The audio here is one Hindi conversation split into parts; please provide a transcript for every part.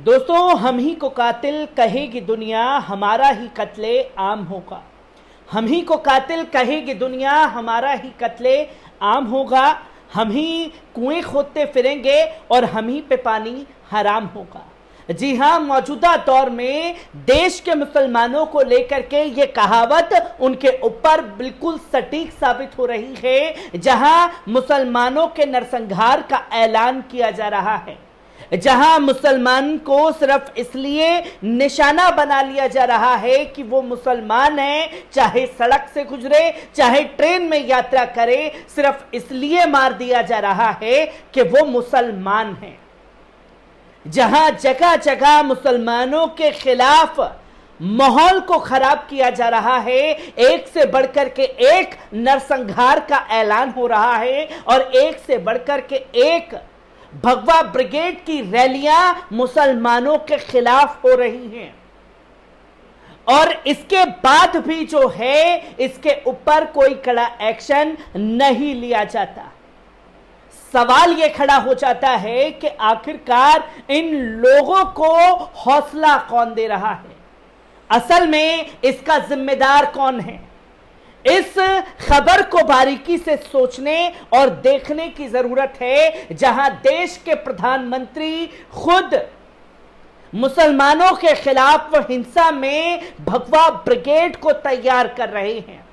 दोस्तों, हम ही को कातिल कहेगी दुनिया, हमारा ही कत्ले आम होगा। हम ही को कातिल कहेगी दुनिया, हमारा ही कत्ले आम होगा। हम ही कुएं खोदते फिरेंगे और हम ही पे पानी हराम होगा। जी हां, मौजूदा दौर में देश के मुसलमानों को लेकर के ये कहावत उनके ऊपर बिल्कुल सटीक साबित हो रही है। जहां मुसलमानों के नरसंहार का ऐलान किया जा रहा है, जहां मुसलमान को सिर्फ इसलिए निशाना बना लिया जा रहा है कि वो मुसलमान है, चाहे सड़क से गुजरे चाहे ट्रेन में यात्रा करे, सिर्फ इसलिए मार दिया जा रहा है कि वो मुसलमान है। जहां जगह जगह मुसलमानों के खिलाफ माहौल को खराब किया जा रहा है, एक से बढ़कर के एक नरसंहार का ऐलान हो रहा है और एक से बढ़कर के एक भगवा ब्रिगेड की रैलियां मुसलमानों के खिलाफ हो रही हैं। और इसके बाद भी जो है, इसके ऊपर कोई कड़ा एक्शन नहीं लिया जाता। सवाल यह खड़ा हो जाता है कि आखिरकार इन लोगों को हौसला कौन दे रहा है? असल में इसका जिम्मेदार कौन है? इस खबर को बारीकी से सोचने और देखने की जरूरत है, जहां देश के प्रधानमंत्री खुद मुसलमानों के खिलाफ हिंसा में भगवा ब्रिगेड को तैयार कर रहे हैं,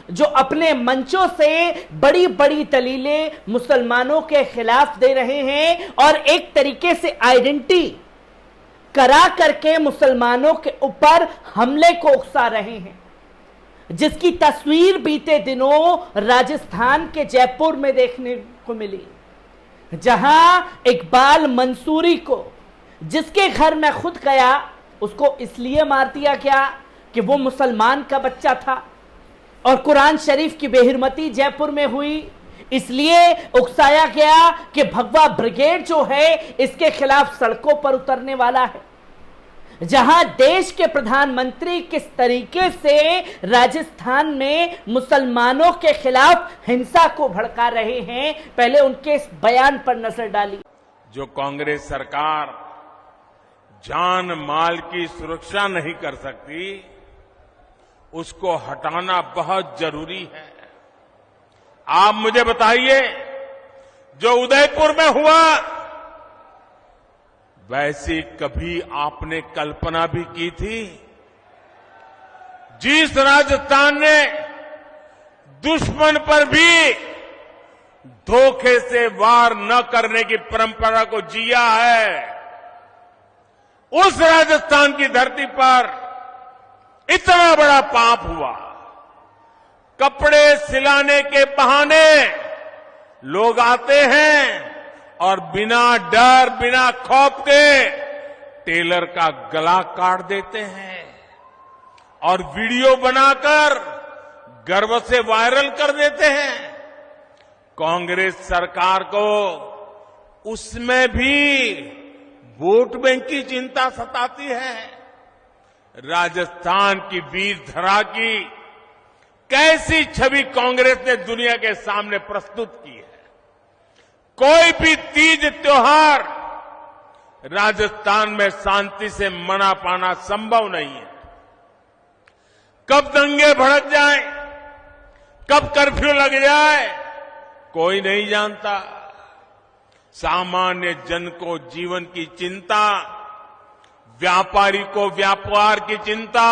जो अपने मंचों से बड़ी बड़ी दलीलें मुसलमानों के खिलाफ दे रहे हैं और एक तरीके से आइडेंटिटी करा करके मुसलमानों के ऊपर हमले को उकसा रहे हैं, जिसकी तस्वीर बीते दिनों राजस्थान के जयपुर में देखने को मिली, जहां इकबाल मंसूरी को, जिसके घर में खुद गया, उसको इसलिए मार दिया गया कि वो मुसलमान का बच्चा था। और कुरान शरीफ की बेहिरमती जयपुर में हुई, इसलिए उकसाया गया कि भगवा ब्रिगेड जो है इसके खिलाफ सड़कों पर उतरने वाला है। जहां देश के प्रधानमंत्री किस तरीके से राजस्थान में मुसलमानों के खिलाफ हिंसा को भड़का रहे हैं, पहले उनके इस बयान पर नजर डाली। जो कांग्रेस सरकार जान माल की सुरक्षा नहीं कर सकती, उसको हटाना बहुत जरूरी है। आप मुझे बताइए, जो उदयपुर में हुआ, वैसी कभी आपने कल्पना भी की थी? जिस राजस्थान ने दुश्मन पर भी धोखे से वार न करने की परंपरा को जिया है, उस राजस्थान की धरती पर इतना बड़ा पाप हुआ। कपड़े सिलाने के बहाने लोग आते हैं और बिना डर बिना खौफ के टेलर का गला काट देते हैं और वीडियो बनाकर गर्व से वायरल कर देते हैं। कांग्रेस सरकार को उसमें भी वोट बैंक की चिंता सताती है। राजस्थान की वीर धरा की कैसी छवि कांग्रेस ने दुनिया के सामने प्रस्तुत की है। कोई भी तीज त्योहार राजस्थान में शांति से मना पाना संभव नहीं है। कब दंगे भड़क जाए, कब कर्फ्यू लग जाए, कोई नहीं जानता। सामान्य जन को जीवन की चिंता, व्यापारी को व्यापार की चिंता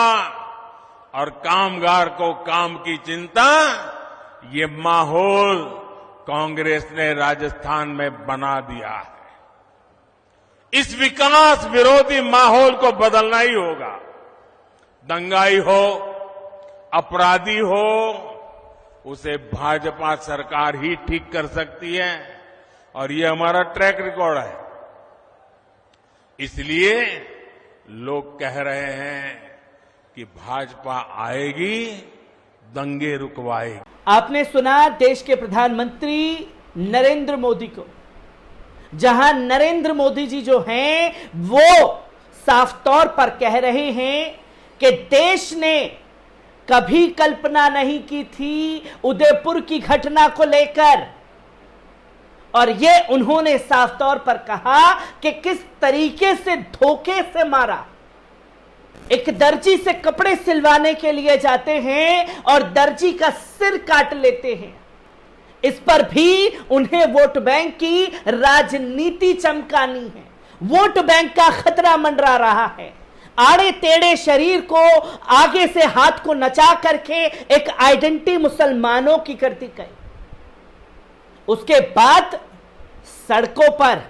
और कामगार को काम की चिंता, ये माहौल कांग्रेस ने राजस्थान में बना दिया है। इस विकास विरोधी माहौल को बदलना ही होगा। दंगाई हो, अपराधी हो, उसे भाजपा सरकार ही ठीक कर सकती है और ये हमारा ट्रैक रिकॉर्ड है। इसलिए लोग कह रहे हैं कि भाजपा आएगी, दंगे रुकवाएगी। आपने सुना देश के प्रधानमंत्री नरेंद्र मोदी को, जहां नरेंद्र मोदी जी जो हैं वो साफ तौर पर कह रहे हैं कि देश ने कभी कल्पना नहीं की थी उदयपुर की घटना को लेकर। और ये उन्होंने साफ तौर पर कहा कि किस तरीके से धोखे से मारा। एक दर्जी से कपड़े सिलवाने के लिए जाते हैं और दर्जी का सिर काट लेते हैं। इस पर भी उन्हें वोट बैंक की राजनीति चमकानी है। वोट बैंक का खतरा मंडरा रहा है। आड़े टेढ़े शरीर को आगे से हाथ को नचा करके एक आइडेंटिटी मुसलमानों की करती गई। उसके बाद सड़कों पर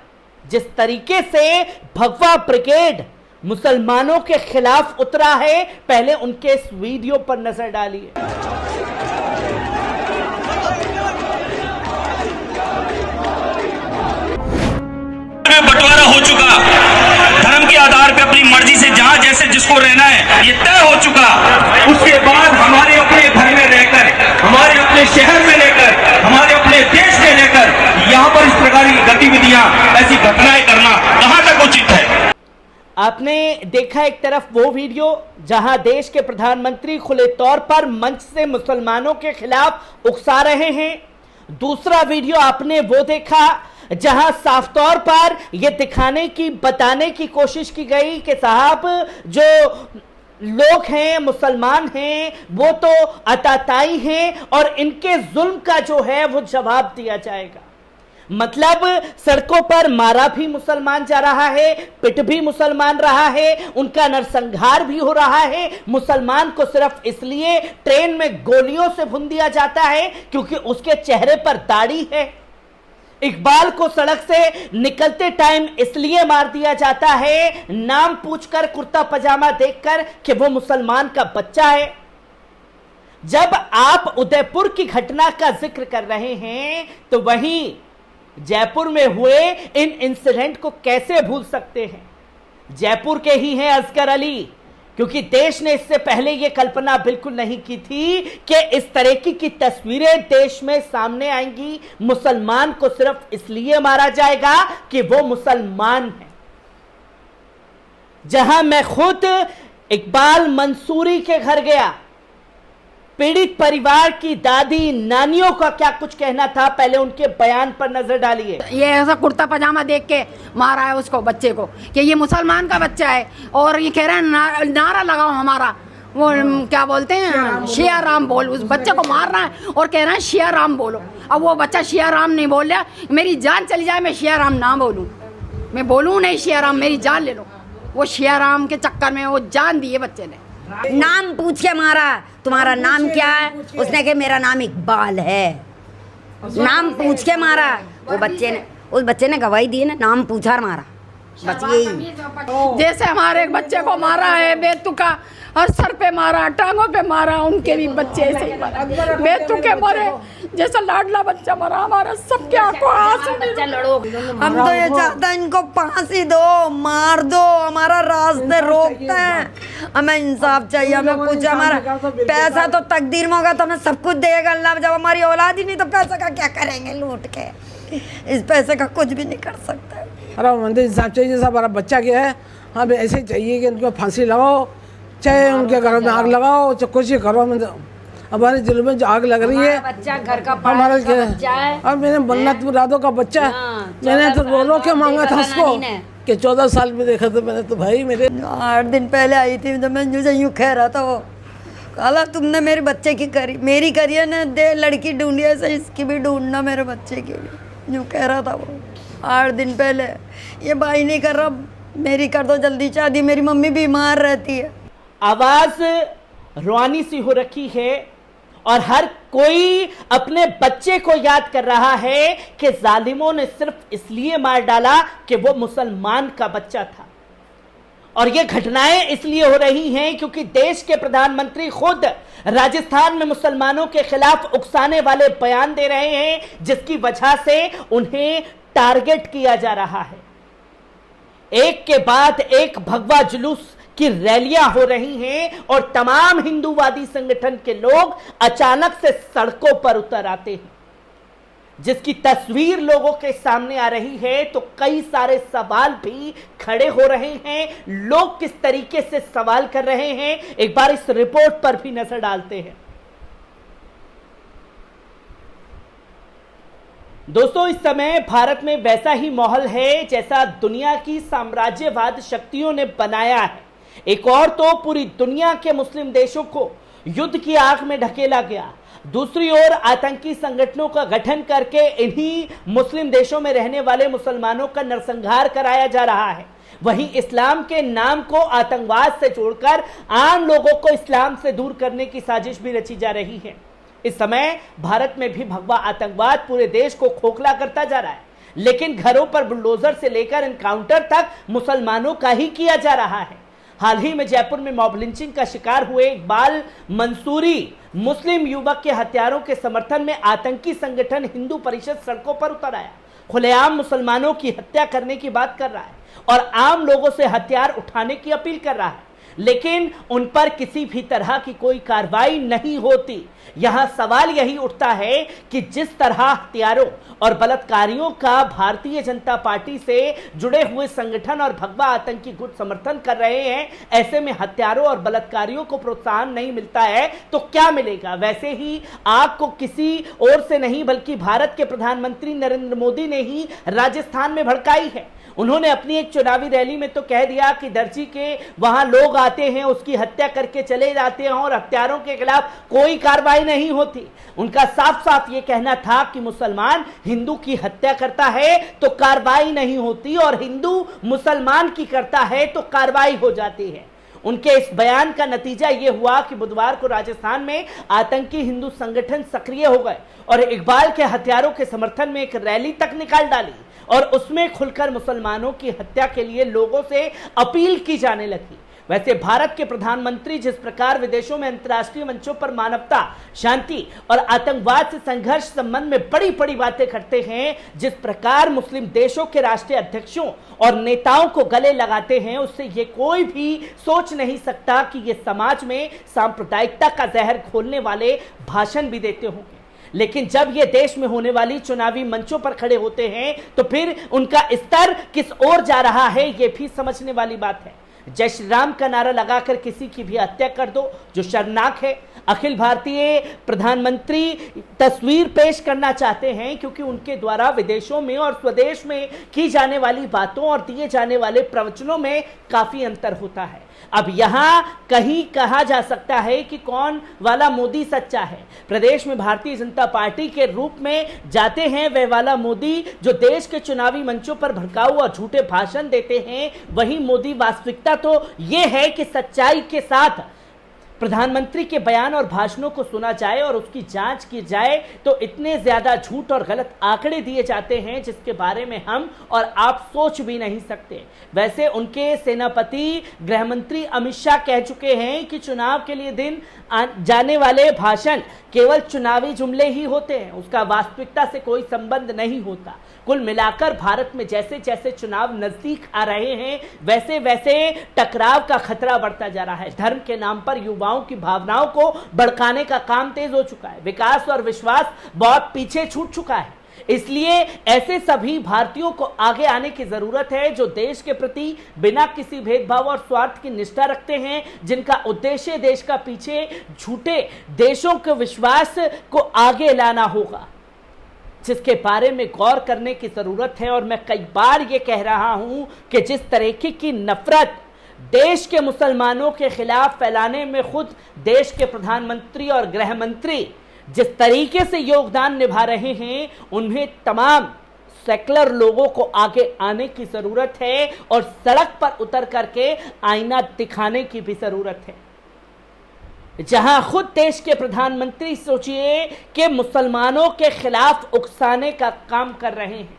जिस तरीके से भगवा ब्रिगेड मुसलमानों के खिलाफ उतरा है, पहले उनके इस वीडियो पर नजर डालिए। बंटवारा हो चुका, धर्म के आधार पे अपनी मर्जी से जहां जैसे जिसको रहना है ये तय हो चुका। उसके बाद हमारे अपने घर में रहकर, हमारे अपने शहर में रहकर, हमारे अपने देश में रहकर यहाँ पर इस प्रकार की गतिविधियां, ऐसी घटनाएं करना कहां तक उचित है। आपने देखा एक तरफ वो वीडियो जहां देश के प्रधानमंत्री खुले तौर पर मंच से मुसलमानों के खिलाफ उकसा रहे हैं। दूसरा वीडियो आपने वो देखा जहां साफ तौर पर यह दिखाने की, बताने की कोशिश की गई कि साहब जो लोग हैं, मुसलमान हैं, वो तो अताताई हैं और इनके जुल्म का जो है वो जवाब दिया जाएगा। मतलब सड़कों पर मारा भी मुसलमान जा रहा है, पिट भी मुसलमान रहा है, उनका नरसंहार भी हो रहा है। मुसलमान को सिर्फ इसलिए ट्रेन में गोलियों से भून दिया जाता है क्योंकि उसके चेहरे पर दाढ़ी है। इकबाल को सड़क से निकलते टाइम इसलिए मार दिया जाता है, नाम पूछकर, कुर्ता पजामा देखकर कि वो मुसलमान का बच्चा है। जब आप उदयपुर की घटना का जिक्र कर रहे हैं तो वहीं जयपुर में हुए इन इंसिडेंट को कैसे भूल सकते हैं। जयपुर के ही हैं असगर अली, क्योंकि देश ने इससे पहले यह कल्पना बिल्कुल नहीं की थी कि इस तरह की तस्वीरें देश में सामने आएंगी। मुसलमान को सिर्फ इसलिए मारा जाएगा कि वो मुसलमान है। जहां मैं खुद इकबाल मंसूरी के घर गया, पीड़ित परिवार की दादी नानियों का क्या कुछ कहना था, पहले उनके बयान पर नजर डालिए। ये ऐसा कुर्ता पजामा देख के मारा है उसको, बच्चे को, कि ये मुसलमान का बच्चा है और ये कह रहे हैं नारा लगाओ हमारा, वो क्या बोलते हैं, शिया राम बोल। उस बच्चे को मारना है और कह रहे हैं शिया राम बोलो। अब वो बच्चा शिया राम नहीं बोल रहा। मेरी जान चली जाए मैं शिया राम ना बोलूँ, मैं बोलूँ नहीं शिया राम, मेरी जान ले लो। वो शिया राम के चक्कर में वो जान दी है बच्चे ने। नाम पूछ के मारा, तुम्हारा नाम क्या है? उसने कहा मेरा नाम इकबाल है। नाम पूछ के मारा। वो बच्चे ने, उस बच्चे ने गवाही दी ना, नाम पूछा और मारा, बस यही। जैसे हमारे एक बच्चे को मारा है बेतुका, और सर पे मारा, टांगों पे मारा, उनके भी बच्चे ऐसे ही मरा, बेतुके मरे। जैसा लाडला बच्चा मरा हमारा, सबके आंखों आंसू। हम तो ये चाहते हैं इनको फांसी दो, मार दो, हमारा रास्ते रोकते हैं। हमें इंसाफ चाहिए, हमें कुछ, हमारा पैसा तो तकदीर में होगा तो हमें सब कुछ देगा अल्लाह। जब हमारी औलाद ही नहीं तो पैसे का क्या करेंगे लूट के? इस पैसे का कुछ भी नहीं कर सकते। अरे मंदिर इंसाफ चाहिए, जैसा हमारा बच्चा गया है, हमें ऐसे ही चाहिए कि उनको फांसी लगाओ, चाहे उनके घर में आग लगाओ, चाहे कुछ ही करो। हमारे जिले में जो आग लग रही है, बच्चा घर का हमारा बच्चा है। अब मैंने मन्नत मुरादों का बच्चा, मैंने तो रो के मांगा था उसको कि 14 साल में देखा था मैंने तो भाई मेरे। 8 दिन पहले आई थी तो मैं यूँ कह रहा था, वो काला तुमने मेरे बच्चे की करी, मेरी करी है ना, दे लड़की ढूंढी है, से इसकी भी ढूंढना मेरे बच्चे की भी, यूँ कह रहा था वो 8 दिन पहले। ये भाई नहीं कर रहा, मेरी कर दो जल्दी शादी, मेरी मम्मी बीमार रहती है। आवाज रुआनी सी हो रखी है और हर कोई अपने बच्चे को याद कर रहा है कि जालिमों ने सिर्फ इसलिए मार डाला कि वो मुसलमान का बच्चा था। और ये घटनाएं इसलिए हो रही हैं क्योंकि देश के प्रधानमंत्री खुद राजस्थान में मुसलमानों के खिलाफ उकसाने वाले बयान दे रहे हैं, जिसकी वजह से उन्हें टारगेट किया जा रहा है। एक के बाद एक भगवा जुलूस की रैलियां हो रही हैं और तमाम हिंदूवादी संगठन के लोग अचानक से सड़कों पर उतर आते हैं, जिसकी तस्वीर लोगों के सामने आ रही है। तो कई सारे सवाल भी खड़े हो रहे हैं। लोग किस तरीके से सवाल कर रहे हैं, एक बार इस रिपोर्ट पर भी नजर डालते हैं। दोस्तों, इस समय भारत में वैसा ही माहौल है जैसा दुनिया की साम्राज्यवाद शक्तियों ने बनाया है। एक और तो पूरी दुनिया के मुस्लिम देशों को युद्ध की आग में ढकेला गया, दूसरी ओर आतंकी संगठनों का गठन करके इन्हीं मुस्लिम देशों में रहने वाले मुसलमानों का नरसंहार कराया जा रहा है। वहीं इस्लाम के नाम को आतंकवाद से जोड़कर आम लोगों को इस्लाम से दूर करने की साजिश भी रची जा रही है। इस समय भारत में भी भगवा आतंकवाद पूरे देश को खोखला करता जा रहा है, लेकिन घरों पर बुलडोजर से लेकर एनकाउंटर तक मुसलमानों का ही किया जा रहा है। हाल ही में जयपुर में मॉब लिंचिंग का शिकार हुए इकबाल मंसूरी मुस्लिम युवक के हत्यारों के समर्थन में आतंकी संगठन हिंदू परिषद सड़कों पर उतर आया, खुलेआम मुसलमानों की हत्या करने की बात कर रहा है और आम लोगों से हथियार उठाने की अपील कर रहा है, लेकिन उन पर किसी भी तरह की कोई कार्रवाई नहीं होती। यहां सवाल यही उठता है कि जिस तरह हत्यारों और बलात्कारियों का भारतीय जनता पार्टी से जुड़े हुए संगठन और भगवा आतंकी गुट समर्थन कर रहे हैं, ऐसे में हत्यारों और बलात्कारियों को प्रोत्साहन नहीं मिलता है तो क्या मिलेगा। वैसे ही आग को किसी और से नहीं बल्कि भारत के प्रधानमंत्री नरेंद्र मोदी ने ही राजस्थान में भड़काई है। उन्होंने अपनी एक चुनावी रैली में तो कह दिया कि दर्जी के वहां लोग आते हैं, उसकी हत्या करके चले जाते हैं और हत्यारों के खिलाफ कोई कार्रवाई नहीं होती। उनका साफ साफ ये कहना था कि मुसलमान हिंदू की हत्या करता है तो कार्रवाई नहीं होती और हिंदू मुसलमान की करता है तो कार्रवाई हो जाती है। उनके इस बयान का नतीजा यह हुआ कि बुधवार को राजस्थान में आतंकी हिंदू संगठन सक्रिय हो गए और इकबाल के हत्यारों के समर्थन में एक रैली तक निकाल डाली और उसमें खुलकर मुसलमानों की हत्या के लिए लोगों से अपील की जाने लगी। वैसे भारत के प्रधानमंत्री जिस प्रकार विदेशों में अंतर्राष्ट्रीय मंचों पर मानवता, शांति और आतंकवाद से संघर्ष संबंध में बड़ी बड़ी बातें करते हैं, जिस प्रकार मुस्लिम देशों के राष्ट्रीय अध्यक्षों और नेताओं को गले लगाते हैं, उससे ये कोई भी सोच नहीं सकता कि ये समाज में सांप्रदायिकता का जहर घोलने वाले भाषण भी देते होंगे। लेकिन जब ये देश में होने वाली चुनावी मंचों पर खड़े होते हैं तो फिर उनका स्तर किस ओर जा रहा है ये भी समझने वाली बात है। जय श्री राम का नारा लगाकर किसी की भी हत्या कर दो, जो शर्मनाक है। अखिल भारतीय प्रधानमंत्री तस्वीर पेश करना चाहते हैं क्योंकि उनके द्वारा विदेशों में और स्वदेश में की जाने वाली बातों और दिए जाने वाले प्रवचनों में काफी अंतर होता है। अब यहां कहीं कहा जा सकता है कि कौन वाला मोदी सच्चा है। प्रदेश में भारतीय जनता पार्टी के रूप में जाते हैं वह वाला मोदी जो देश के चुनावी मंचों पर भड़काऊ और झूठे भाषण देते हैं, वही मोदी वास्तविकता तो यह है कि सच्चाई के साथ प्रधानमंत्री के बयान और भाषणों को सुना जाए और उसकी जांच की जाए तो इतने ज्यादा झूठ और गलत आंकड़े दिए जाते हैं जिसके बारे में हम और आप सोच भी नहीं सकते। वैसे उनके सेनापति गृह मंत्री अमित शाह कह चुके हैं कि चुनाव के लिए दिन जाने वाले भाषण केवल चुनावी जुमले ही होते हैं, उसका वास्तविकता से कोई संबंध नहीं होता। कुल मिलाकर भारत में जैसे जैसे चुनाव नजदीक आ रहे हैं वैसे वैसे टकराव का खतरा बढ़ता जा रहा है। धर्म के नाम पर युवाओं की भावनाओं को भड़काने का काम तेज हो चुका है। विकास और विश्वास बहुत पीछे छूट चुका है। इसलिए ऐसे सभी भारतीयों को आगे आने की जरूरत है जो देश के प्रति बिना किसी भेदभाव और स्वार्थ की निष्ठा रखते हैं, जिनका उद्देश्य देश का पीछे झूठे देशों के विश्वास को आगे लाना होगा, जिसके बारे में गौर करने की जरूरत है। और मैं कई बार ये कह रहा हूं कि जिस तरीके की नफरत देश के मुसलमानों के खिलाफ फैलाने में खुद देश के प्रधानमंत्री और गृह मंत्री जिस तरीके से योगदान निभा रहे हैं, उन्हें तमाम सेकुलर लोगों को आगे आने की जरूरत है और सड़क पर उतर करके आईना दिखाने की भी जरूरत है। जहां खुद देश के प्रधानमंत्री सोचिए कि मुसलमानों के खिलाफ उकसाने का काम कर रहे हैं,